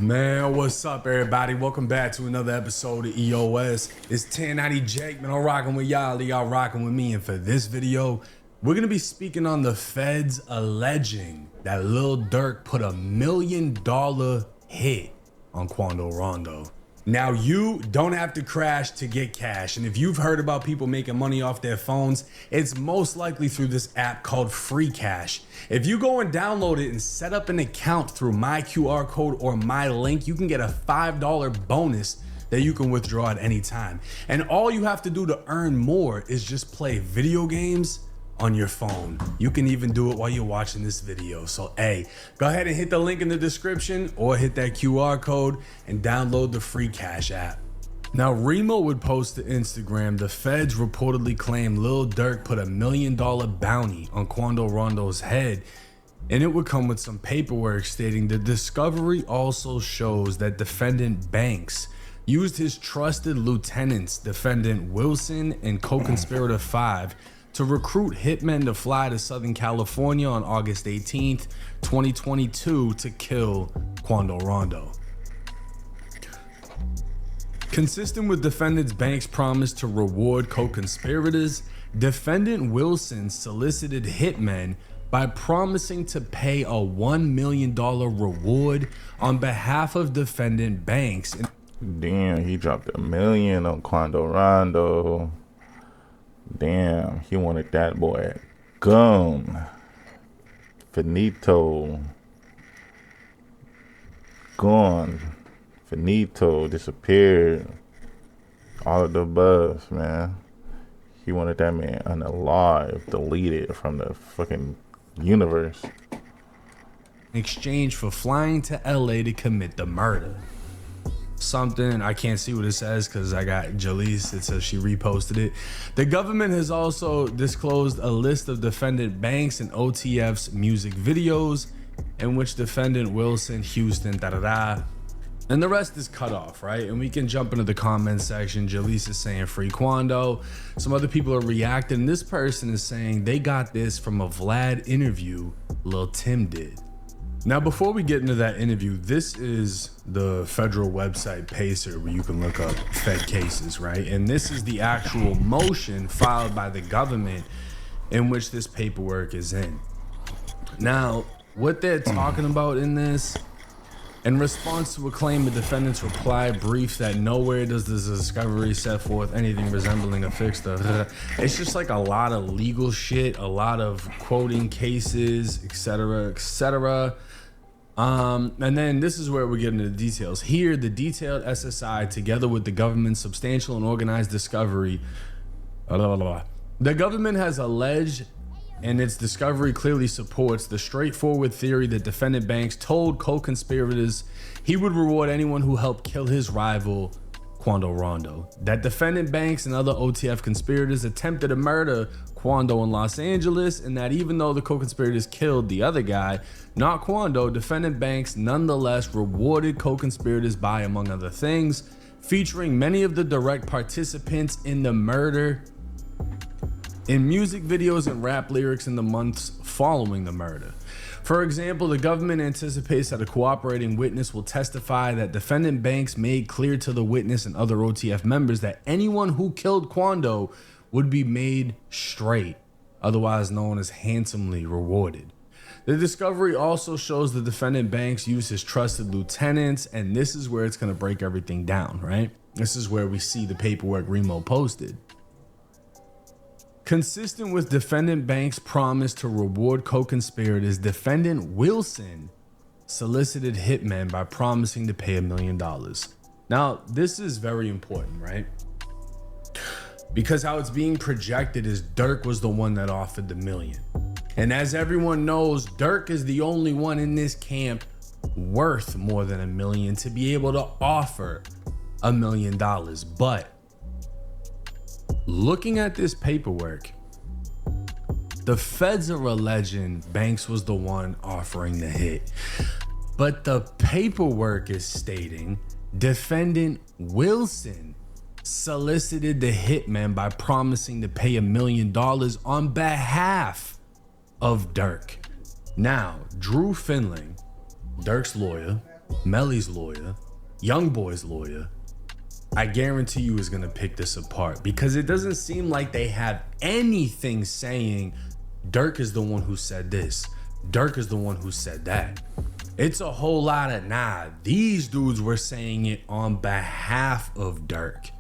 Man, what's up, everybody? Welcome back to another episode of EOS. It's 1090 Jake, man. I'm rocking with y'all rocking with me. And for this video, we're gonna be speaking on the feds alleging that Lil Durk put $1 million hit on Quando Rondo. Now, you don't have to crash to get cash. And if you've heard about people making money off their phones, it's most likely through this app called Free Cash. If you go and download it and set up an account through my QR code or my link, you can get a $5 bonus that you can withdraw at any time. And all you have to do to earn more is just play video games on your phone. You can even do it while you're watching this video. So hey, go ahead and hit the link in the description or hit that QR code and download the Free Cash app. Now, Remo would post to Instagram, the feds reportedly claim Lil Durk put $1 million bounty on Quando Rondo's head, and it would come with some paperwork stating the discovery also shows that defendant Banks used his trusted lieutenants, defendant Wilson and co-conspirator 5, to recruit hitmen to fly to Southern California on August 18th, 2022 to kill Quando Rondo. Consistent with defendant Banks' promise to reward co-conspirators, defendant Wilson solicited hitmen by promising to pay a $1 million reward on behalf of defendant Banks. Damn, he dropped $1 million on Quando Rondo. Damn, he wanted that boy gone. Finito. Gone. Finito. Disappeared. All of the above, man. He wanted that man unalive, deleted from the fucking universe. In exchange for flying to LA to commit the murder. Something, I can't see what it says because I got Jalise, it says she reposted it. The government has also disclosed a list of defendant Banks and OTF's music videos in which defendant Wilson, Houston, and the rest is cut off, right? And we can jump into the comment section. Jalise is saying free Quando. Some other people are reacting. This person is saying they got this from a Vlad interview Lil Tim did. Now, before we get into that interview, this is the federal website Pacer where you can look up Fed cases, right? And this is the actual motion filed by the government in which this paperwork is in. Now, what they're talking about in this, in response to a claim, the defendant's reply brief that nowhere does this discovery set forth anything resembling a fix. It's just like a lot of legal shit, a lot of quoting cases, etc., etc. And then this is where we get into the details. Here, the detailed SSI, together with the government's substantial and organized discovery, the government has alleged, and its discovery clearly supports the straightforward theory that defendant Banks told co-conspirators he would reward anyone who helped kill his rival, Quando Rondo. That defendant Banks and other OTF conspirators attempted to murder Quando in Los Angeles, and that even though the co-conspirators killed the other guy, not Quando, defendant Banks nonetheless rewarded co-conspirators by, among other things, featuring many of the direct participants in the murder in music videos and rap lyrics in the months following the murder. For example, the government anticipates that a cooperating witness will testify that defendant Banks made clear to the witness and other OTF members that anyone who killed Quando would be made straight, otherwise known as handsomely rewarded. The discovery also shows the defendant Banks used his trusted lieutenants, and this is where it's going to break everything down, right? This is where we see the paperwork Remo posted. Consistent with defendant Banks' promise to reward co-conspirators, defendant Wilson solicited hitmen by promising to pay $1 million. Now, this is very important, right? Because how it's being projected is Durk was the one that offered the $1 million. And as everyone knows, Durk is the only one in this camp worth more than $1 million to be able to offer $1 million. But looking at this paperwork, the feds are alleging Banks was the one offering the hit. But the paperwork is stating defendant Wilson solicited the hitman by promising to pay $1 million on behalf of Durk. Now, Drew Finling, Durk's lawyer, Melly's lawyer, Young Boy's lawyer, I guarantee you is gonna pick this apart because it doesn't seem like they have anything saying Durk is the one who said this, Durk is the one who said that. It's a whole lot of these dudes were saying it on behalf of Durk.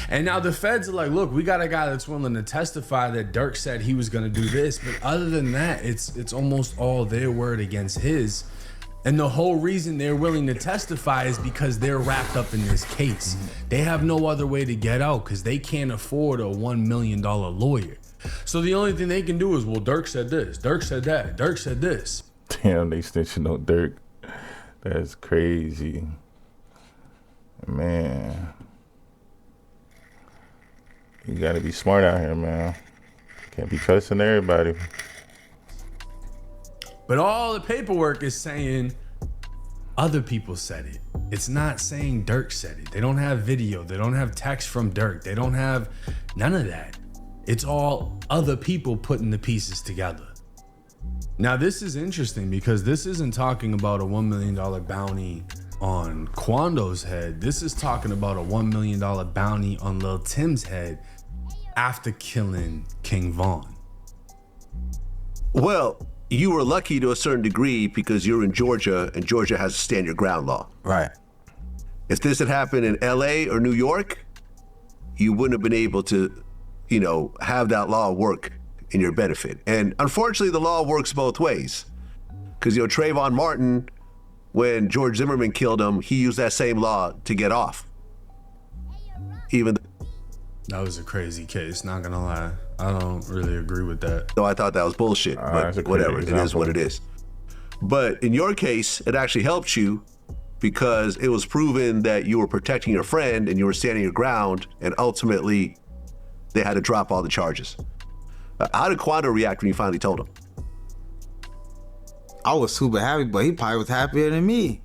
And now the feds are like, look, we got a guy that's willing to testify that Durk said he was gonna do this, but other than that, it's almost all their word against his. And the whole reason they're willing to testify is because they're wrapped up in this case. They have no other way to get out because they can't afford a $1 million lawyer. So the only thing they can do is, well, Durk said this, Durk said that, Durk said this. Damn, they snitching on Durk. That's crazy. Man. You gotta be smart out here, man. Can't be trusting everybody. But all the paperwork is saying other people said it. It's not saying Durk said it. They don't have video. They don't have text from Durk. They don't have none of that. It's all other people putting the pieces together. Now, this is interesting because this isn't talking about a $1 million bounty on Quando's head. This is talking about a $1 million bounty on Lil Tim's head after killing King Von. Well, you were lucky to a certain degree because you're in Georgia and Georgia has a stand your ground law. Right. If this had happened in LA or New York, you wouldn't have been able to, have that law work in your benefit. And unfortunately, the law works both ways. Because, Trayvon Martin, when George Zimmerman killed him, he used that same law to get off. That was a crazy case, not gonna lie. I don't really agree with that. though I thought that was bullshit, but whatever, it is what it is. But in your case, it actually helped you because it was proven that you were protecting your friend and you were standing your ground, and ultimately they had to drop all the charges. How did Quando react when you finally told him? I was super happy, but he probably was happier than me.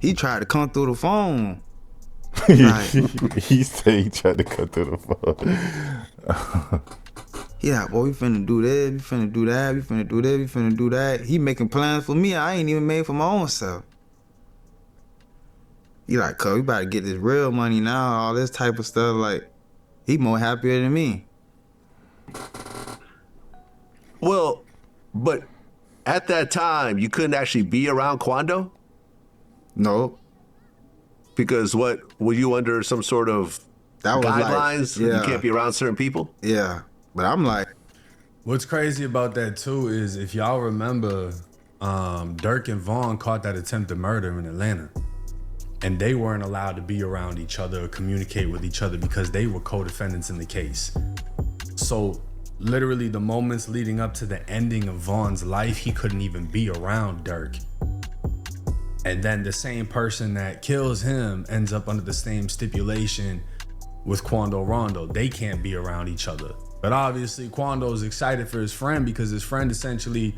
He tried to come through the phone. He said he tried to cut through the phone. Yeah, boy, we finna do this, we finna do that, we finna do this, we finna do that. He making plans for me I ain't even made for my own self. He like, cuz we about to get this real money now, all this type of stuff. Like, he more happier than me. Well, but at that time, you couldn't actually be around Quando? No. Because what, were you under some sort of That was guidelines? Like, yeah. You can't be around certain people? Yeah. But I'm like, what's crazy about that too is if y'all remember, Durk and Vaughn caught that attempted murder in Atlanta. And they weren't allowed to be around each other or communicate with each other because they were co-defendants in the case. So literally the moments leading up to the ending of Vaughn's life, he couldn't even be around Durk. And then the same person that kills him ends up under the same stipulation with Quando Rondo. They can't be around each other. But obviously Quando's excited for his friend because his friend essentially,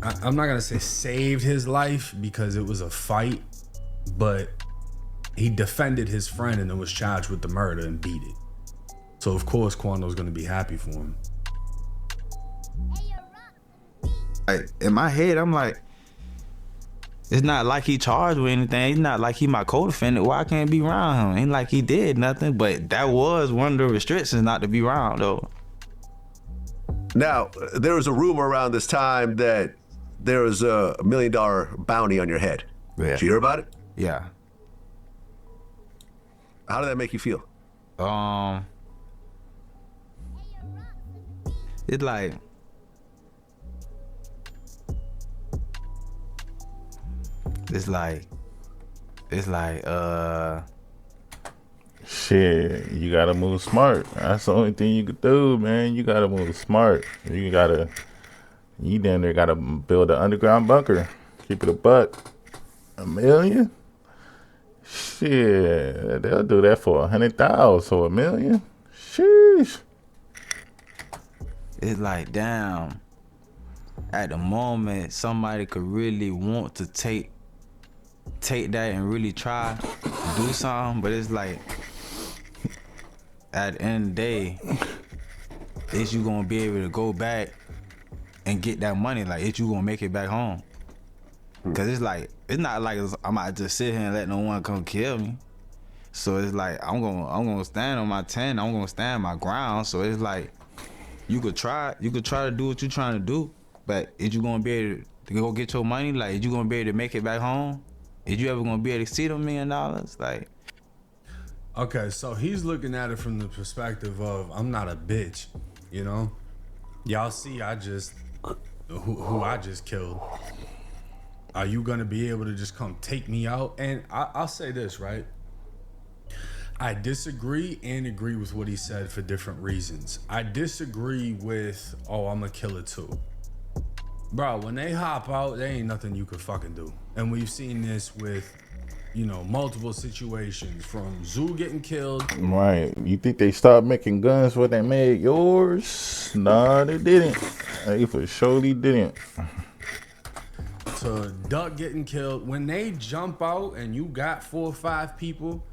I'm not gonna say saved his life because it was a fight, but he defended his friend and then was charged with the murder and beat it. So of course Quando's gonna be happy for him. in my head, I'm like, it's not like he charged with anything. It's not like he my co-defendant. Why I can't be around him? Ain't like he did nothing, but that was one of the restrictions not to be around though. Now, there was a rumor around this time that there was a $1 million bounty on your head. Yeah. Did you hear about it? Yeah. How did that make you feel? It's like, shit, you gotta move smart. That's the only thing you could do, man. You gotta move smart. You damn near gotta build an underground bunker. Keep it a buck. $1 million? Shit, they'll do that for 100,000, so $1 million? Sheesh. it's like, damn, at the moment, somebody could really want to take that and really try to do something, but it's like, at the end of the day, is you gonna be able to go back and get that money? Like, is you gonna make it back home? Cause it's like, it's not like I might just sit here and let no one come kill me. So it's like, I'm gonna stand on my 10, I'm gonna stand my ground. So it's like, you could try to do what you're trying to do, but is you gonna be able to go get your money? Like, is you gonna be able to make it back home? Is you ever gonna be able to see them $1 million? Like, okay, so he's looking at it from the perspective of, I'm not a bitch, you know? Y'all see I just, who I just killed. Are you gonna be able to just come take me out? And I'll say this, right? I disagree and agree with what he said for different reasons. I disagree with, oh, I'm a killer too. Bro, when they hop out, there ain't nothing you could fucking do. And we've seen this with, you know, multiple situations, from Zoo getting killed. Right. You think they stopped making guns when they made yours? Nah, they didn't. They for surely didn't. To Duck getting killed. When they jump out and you got 4 or 5 people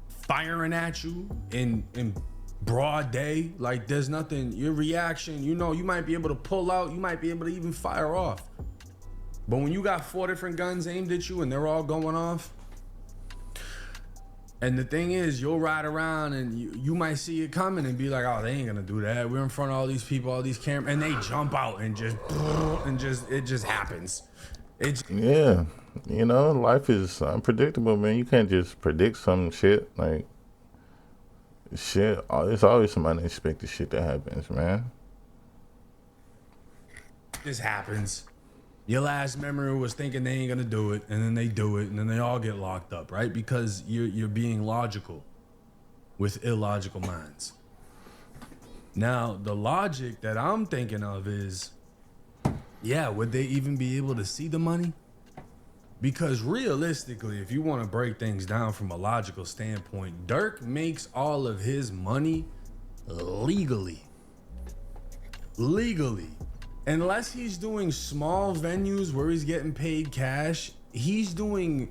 firing at you in broad day, like there's nothing, your reaction, you know, you might be able to pull out, you might be able to even fire off. But when you got 4 different guns aimed at you and they're all going off, and the thing is, you'll ride around and you might see it coming and be like, oh, they ain't gonna do that. We're in front of all these people, all these cameras, and they jump out and it just happens. Yeah, you know, life is unpredictable, man. You can't just predict some shit. Like, shit, it's always some unexpected shit that happens, man. This happens. Your last memory was thinking they ain't gonna do it, and then they do it, and then they all get locked up, right? Because you're being logical with illogical minds. Now, the logic that I'm thinking of is, yeah, would they even be able to see the money? Because realistically, if you want to break things down from a logical standpoint, Durk makes all of his money legally. Unless he's doing small venues where he's getting paid cash, he's doing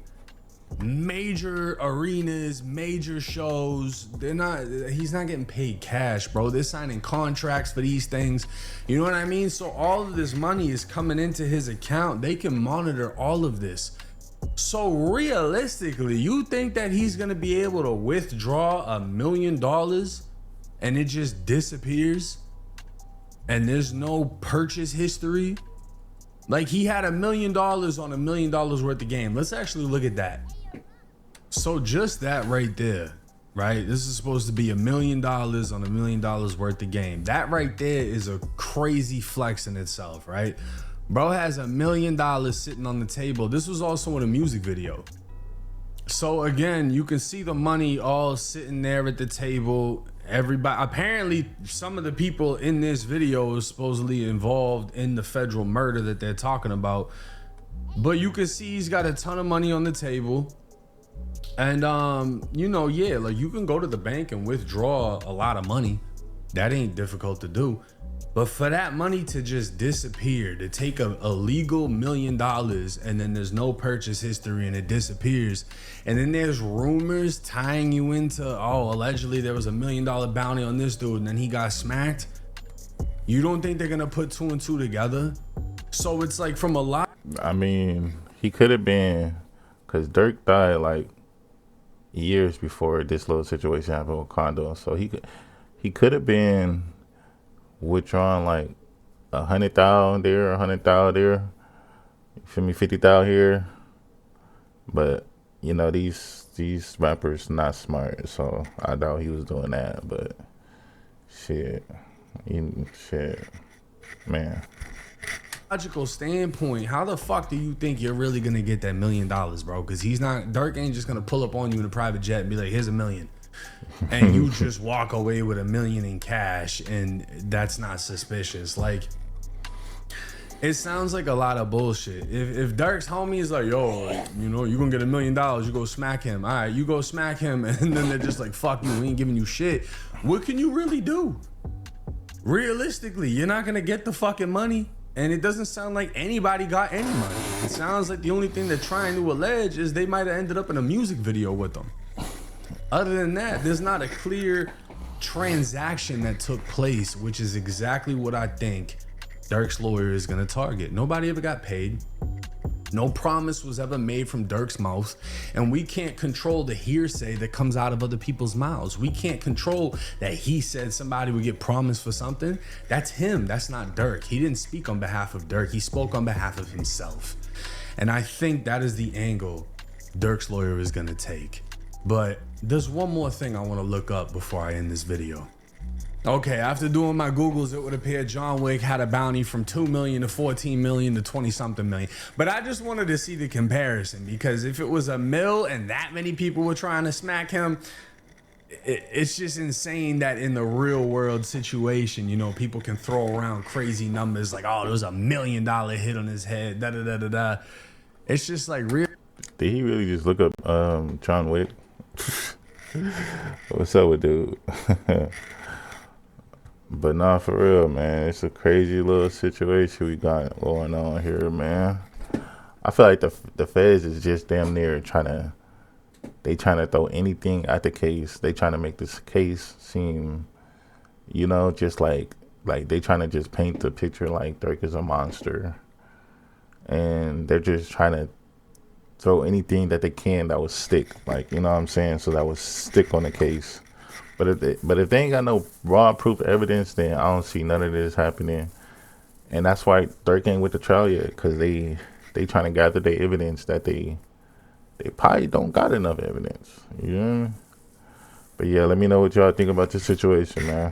major arenas, major shows. He's not getting paid cash, bro. They're signing contracts for these things. You know what I mean? So all of this money is coming into his account. They can monitor all of this. So realistically, you think that he's gonna be able to withdraw $1 million and it just disappears? And there's no purchase history? Like, he had $1 million on $1 million worth of game. Let's actually look at that. So just that right there, right? This is supposed to be $1 million on $1 million worth of game. That right there is a crazy flex in itself, right? Bro has $1 million sitting on the table. This was also in a music video. So again, you can see the money all sitting there at the table. Everybody, apparently some of the people in this video is supposedly involved in the federal murder that they're talking about. But you can see he's got a ton of money on the table. And you know, yeah, like you can go to the bank and withdraw a lot of money. That ain't difficult to do. But for that money to just disappear, to take a legal $1 million and then there's no purchase history and it disappears, and then there's rumors tying you into, oh, allegedly there was $1 million bounty on this dude and then he got smacked. You don't think they're gonna put 2 and 2 together? So it's like, from a lot. I mean, he could have been, because Durk died like years before this little situation happened with Quando. So he could have been withdrawn like 100,000 there, 100,000 there. You feel me? 50,000 here. But you know, these rappers not smart, so I doubt he was doing that. But shit, man. Logical standpoint, how the fuck do you think you're really gonna get that $1 million, bro? Because Durk ain't just gonna pull up on you in a private jet and be like, here's $1 million. And you just walk away with $1 million in cash, and that's not suspicious. Like, it sounds like a lot of bullshit. If Durk's homie is like, yo, you know, you gonna get $1 million, you go smack him. All right, you go smack him, and then they're just like, fuck you, we ain't giving you shit. What can you really do? Realistically, you're not gonna get the fucking money, and it doesn't sound like anybody got any money. It sounds like the only thing they're trying to allege is they might have ended up in a music video with them. Other than that, there's not a clear transaction that took place, which is exactly what I think Durk's lawyer is gonna target. Nobody ever got paid. No promise was ever made from Durk's mouth, and we can't control the hearsay that comes out of other people's mouths. We can't control that he said somebody would get promised for something. That's him. That's not Durk. He didn't speak on behalf of Durk. He spoke on behalf of himself. And I think that is the angle Durk's lawyer is going to take. But there's one more thing I want to look up before I end this video. Okay, after doing my Googles, it would appear John Wick had a bounty from 2 million to 14 million to 20-something million. But I just wanted to see the comparison, because if it was a mill and that many people were trying to smack him, it's just insane that in the real world situation, you know, people can throw around crazy numbers like, oh, there was $1 million hit on his head, da da da da da. It's just like real. Did he really just look up John Wick? What's up with dude? But nah, for real, man, it's a crazy little situation we got going on here, man. I feel like the feds is just damn near trying to throw anything at the case. They trying to make this case seem, you know, just like they trying to just paint the picture like Durk is a monster, and they're just trying to throw anything that they can that would stick, like, you know what I'm saying, so that would stick on the case. But if they ain't got no raw proof evidence, then I don't see none of this happening. And that's why Durk ain't with the trial yet, because they trying to gather the evidence that they probably don't got enough evidence. You know what I mean? But yeah, let me know what y'all think about this situation, man.